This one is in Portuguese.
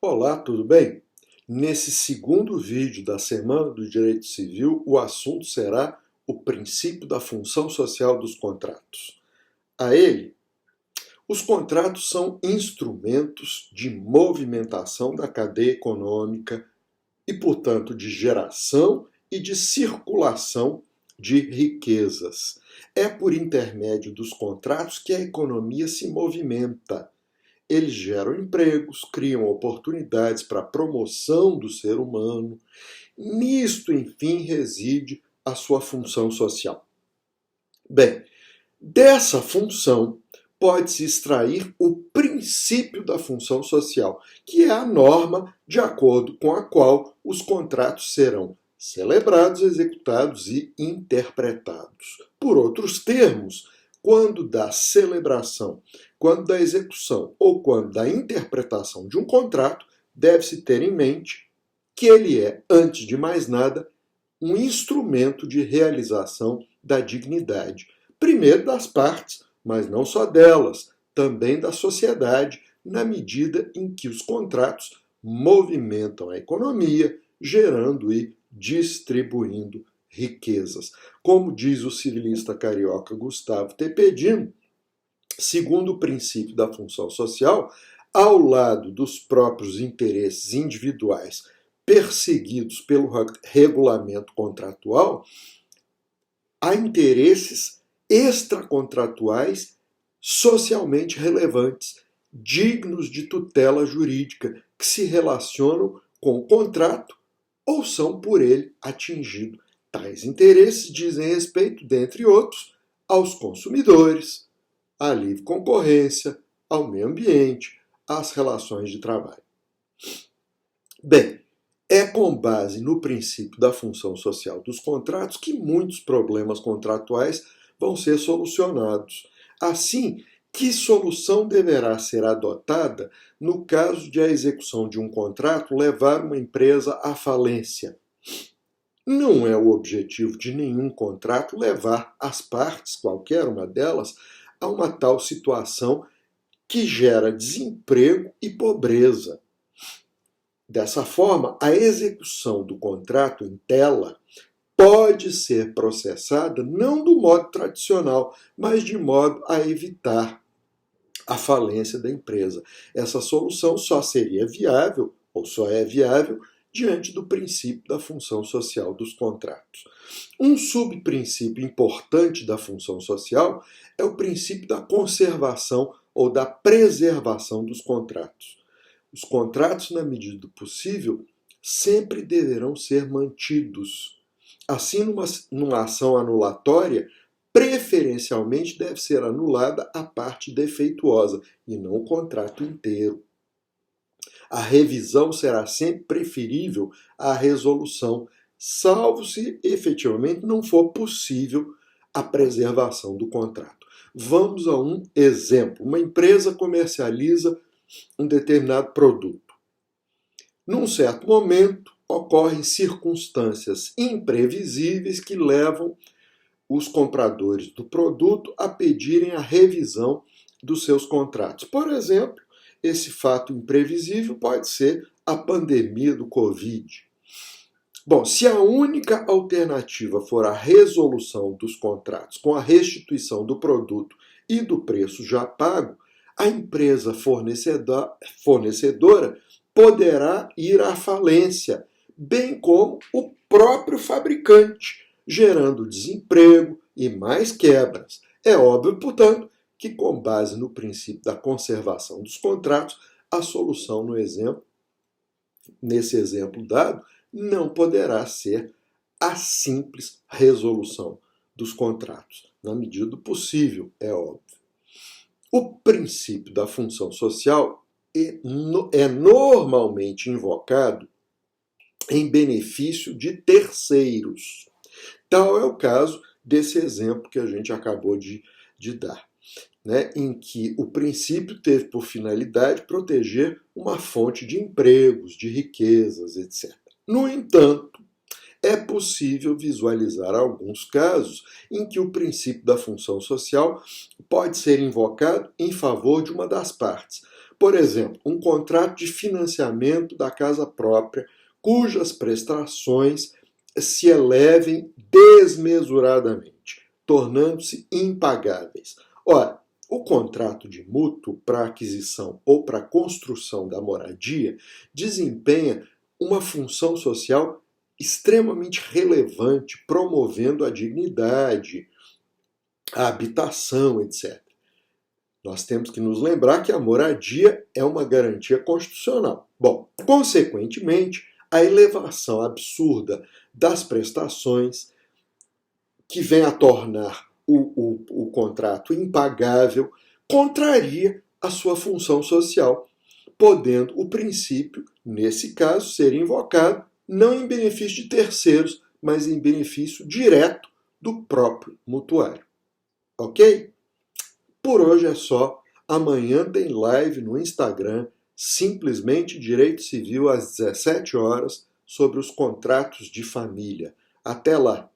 Olá, tudo bem? Nesse segundo vídeo da Semana do Direito Civil, o assunto será o princípio da função social dos contratos. A ele, os contratos são instrumentos de movimentação da cadeia econômica e, portanto, de geração e de circulação de riquezas. É por intermédio dos contratos que a economia se movimenta. Eles geram empregos, criam oportunidades para a promoção do ser humano. Nisto, enfim, reside a sua função social. Bem, dessa função pode-se extrair o princípio da função social, que é a norma de acordo com a qual os contratos serão celebrados, executados e interpretados. Por outros termos, quando da celebração, quando da execução ou quando da interpretação de um contrato, deve-se ter em mente que ele é, antes de mais nada, um instrumento de realização da dignidade, primeiro das partes, mas não só delas, também da sociedade, na medida em que os contratos movimentam a economia, gerando e distribuindo riquezas. Como diz o civilista carioca Gustavo Tepedino, segundo o princípio da função social, ao lado dos próprios interesses individuais perseguidos pelo regulamento contratual, há interesses extracontratuais socialmente relevantes, dignos de tutela jurídica, que se relacionam com o contrato ou são por ele atingidos. Tais interesses dizem respeito, dentre outros, aos consumidores, à livre concorrência, ao meio ambiente, às relações de trabalho. Bem, é com base no princípio da função social dos contratos que muitos problemas contratuais vão ser solucionados. Assim, que solução deverá ser adotada no caso de a execução de um contrato levar uma empresa à falência? Não é o objetivo de nenhum contrato levar as partes, qualquer uma delas, a uma tal situação que gera desemprego e pobreza. Dessa forma, a execução do contrato em tela pode ser processada não do modo tradicional, mas de modo a evitar a falência da empresa. Essa solução só seria viável, ou só é viável, diante do princípio da função social dos contratos. Um subprincípio importante da função social é o princípio da conservação ou da preservação dos contratos. Os contratos, na medida do possível, sempre deverão ser mantidos. Assim, numa ação anulatória, preferencialmente deve ser anulada a parte defeituosa e não o contrato inteiro. A revisão será sempre preferível à resolução, salvo se efetivamente não for possível a preservação do contrato. Vamos a um exemplo. Uma empresa comercializa um determinado produto. Num certo momento, ocorrem circunstâncias imprevisíveis que levam os compradores do produto a pedirem a revisão dos seus contratos. Por exemplo, esse fato imprevisível pode ser a pandemia do Covid. Bom, se a única alternativa for a resolução dos contratos com a restituição do produto e do preço já pago, a empresa fornecedora poderá ir à falência, bem como o próprio fabricante, gerando desemprego e mais quebras. É óbvio, portanto, que com base no princípio da conservação dos contratos, a solução nesse exemplo dado não poderá ser a simples resolução dos contratos, na medida do possível, é óbvio. O princípio da função social é normalmente invocado em benefício de terceiros. Tal é o caso desse exemplo que a gente acabou de dar, né, em que o princípio teve por finalidade proteger uma fonte de empregos, de riquezas, etc. No entanto, é possível visualizar alguns casos em que o princípio da função social pode ser invocado em favor de uma das partes. Por exemplo, um contrato de financiamento da casa própria, cujas prestações se elevem desmesuradamente, tornando-se impagáveis. Ora, o contrato de mútuo para aquisição ou para construção da moradia desempenha uma função social extremamente relevante, promovendo a dignidade, a habitação, etc. Nós temos que nos lembrar que a moradia é uma garantia constitucional. Bom, consequentemente, a elevação absurda das prestações, que vem a tornar o contrato impagável, contraria a sua função social, podendo o princípio, nesse caso, ser invocado não em benefício de terceiros, mas em benefício direto do próprio mutuário. Ok? Por hoje é só. Amanhã tem live no Instagram, simplesmente Direito Civil às 17 horas, sobre os contratos de família. Até lá!